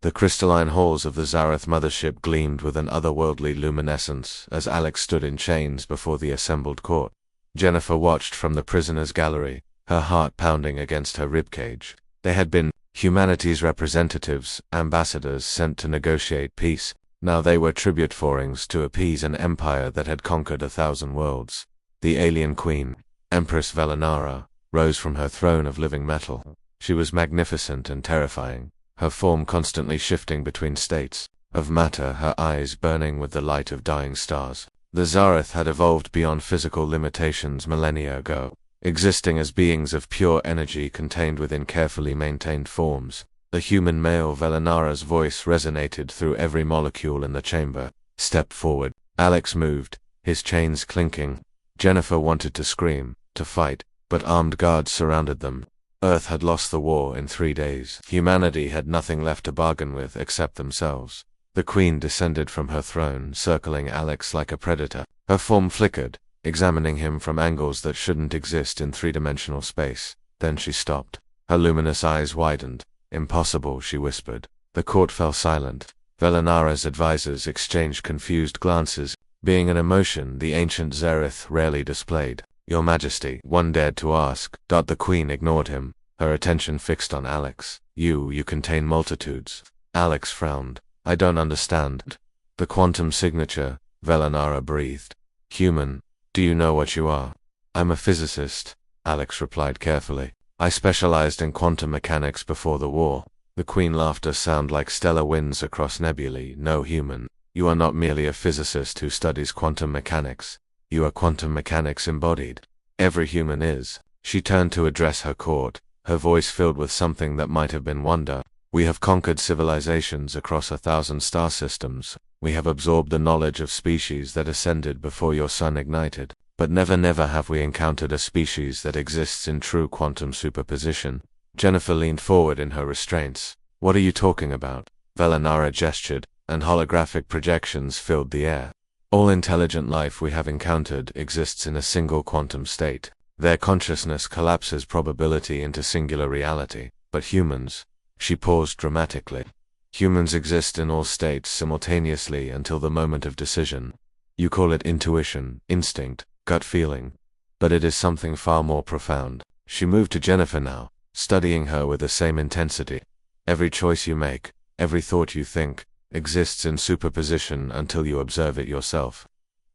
The crystalline halls of the Zareth mothership gleamed with an otherworldly luminescence as Alex stood in chains before the assembled court. Jennifer watched from the prisoner's gallery, her heart pounding against her ribcage. They had been humanity's representatives, ambassadors sent to negotiate peace. Now they were tribute forings to appease an empire that had conquered 1,000 worlds. The alien queen, Empress Velenara, rose from her throne of living metal. She was magnificent and terrifying, her form constantly shifting between states of matter, her eyes burning with the light of dying stars. The Zareth had evolved beyond physical limitations millennia ago, existing as beings of pure energy contained within carefully maintained forms. The human male Velenara's voice resonated through every molecule in the chamber. Step forward. Alex moved, his chains clinking. Jennifer wanted to scream, to fight, but armed guards surrounded them. Earth had lost the war in 3 days. Humanity had nothing left to bargain with except themselves. The queen descended from her throne, circling Alex like a predator. Her form flickered, examining him from angles that shouldn't exist in three-dimensional space. Then she stopped. Her luminous eyes widened. "Impossible," she whispered. The court fell silent. Velenara's advisors exchanged confused glances, being an emotion the ancient Zareth rarely displayed. "Your Majesty," one dared to ask. The queen ignored him, her attention fixed on Alex. You contain multitudes." Alex frowned. "I don't understand." "The quantum signature," Velenara breathed. "Human, do you know what you are?" "I'm a physicist," Alex replied carefully. "I specialized in quantum mechanics before the war." The queen laughed a sound like stellar winds across nebulae. "No, human. You are not merely a physicist who studies quantum mechanics. You are quantum mechanics embodied. Every human is." She turned to address her court, her voice filled with something that might have been wonder. "We have conquered civilizations across 1,000 star systems. We have absorbed the knowledge of species that ascended before your sun ignited. But never have we encountered a species that exists in true quantum superposition." Jennifer leaned forward in her restraints. "What are you talking about?" Velenara gestured, and holographic projections filled the air. "All intelligent life we have encountered exists in a single quantum state. Their consciousness collapses probability into singular reality. But humans..." She paused dramatically. "Humans exist in all states simultaneously until the moment of decision. You call it intuition, instinct, gut feeling. But it is something far more profound." She moved to Jennifer now, studying her with the same intensity. "Every choice you make, every thought you think, exists in superposition until you observe it yourself.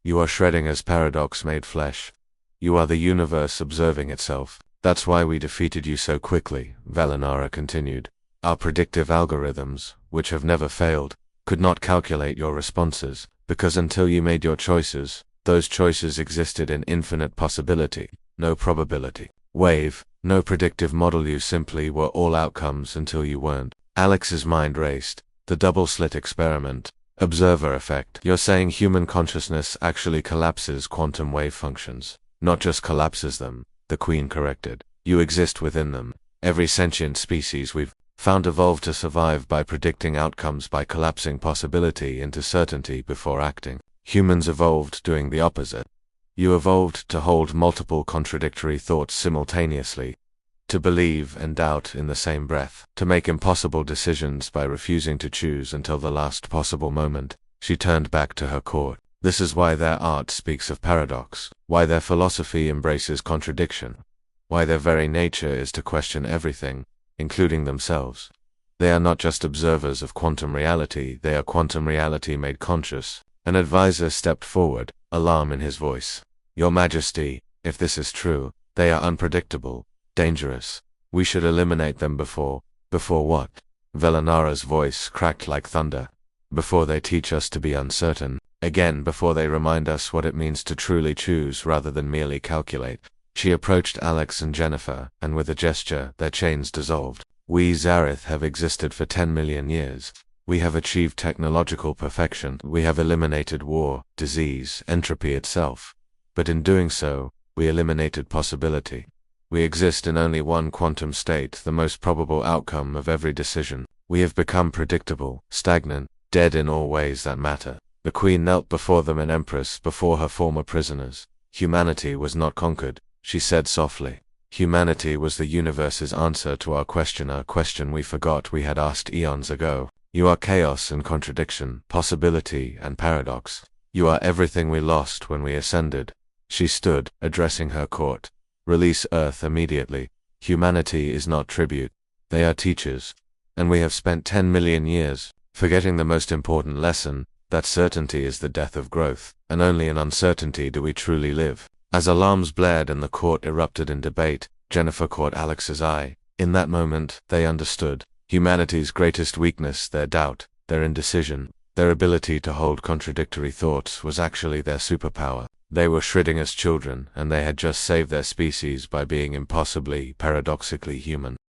You are Schrödinger's paradox made flesh. You are the universe observing itself. That's why we defeated you so quickly," Velenara continued. "Our predictive algorithms, which have never failed, could not calculate your responses, because until you made your choices, those choices existed in infinite possibility, no probability wave, no predictive model. You simply were all outcomes until you weren't." Alex's mind raced. The double-slit experiment. Observer effect. "You're saying human consciousness actually collapses quantum wave functions." "Not just collapses them," the queen corrected. "You exist within them. Every sentient species we've found evolved to survive by predicting outcomes, by collapsing possibility into certainty before acting. Humans evolved doing the opposite. You evolved to hold multiple contradictory thoughts simultaneously, to believe and doubt in the same breath, to make impossible decisions by refusing to choose until the last possible moment." She turned back to her court. "This is why their art speaks of paradox, why their philosophy embraces contradiction, why their very nature is to question everything, including themselves. They are not just observers of quantum reality, they are quantum reality made conscious." An advisor stepped forward, alarm in his voice. "Your Majesty, if this is true, they are unpredictable, dangerous. We should eliminate them before..." "Before what?" Velenara's voice cracked like thunder. "Before they teach us to be uncertain. Again, before they remind us what it means to truly choose rather than merely calculate." She approached Alex and Jennifer, and with a gesture, their chains dissolved. "We Zareth have existed for 10 million years. We have achieved technological perfection. We have eliminated war, disease, entropy itself. But in doing so, we eliminated possibility. We exist in only one quantum state, the most probable outcome of every decision. We have become predictable, stagnant, dead in all ways that matter." The queen knelt before them, an empress before her former prisoners. "Humanity was not conquered," she said softly. "Humanity was the universe's answer to our question, a question we forgot we had asked eons ago. You are chaos and contradiction, possibility and paradox. You are everything we lost when we ascended. She stood, addressing her court. Release Earth immediately. Humanity is not tribute. They are teachers. And we have spent 10 million years forgetting the most important lesson, that certainty is the death of growth, and only in uncertainty do we truly live. As alarms blared and the court erupted in debate, Jennifer caught Alex's eye. In that moment, they understood. Humanity's greatest weakness, their doubt, their indecision, their ability to hold contradictory thoughts, was actually their superpower. They were shredding as children, and they had just saved their species by being impossibly, paradoxically human.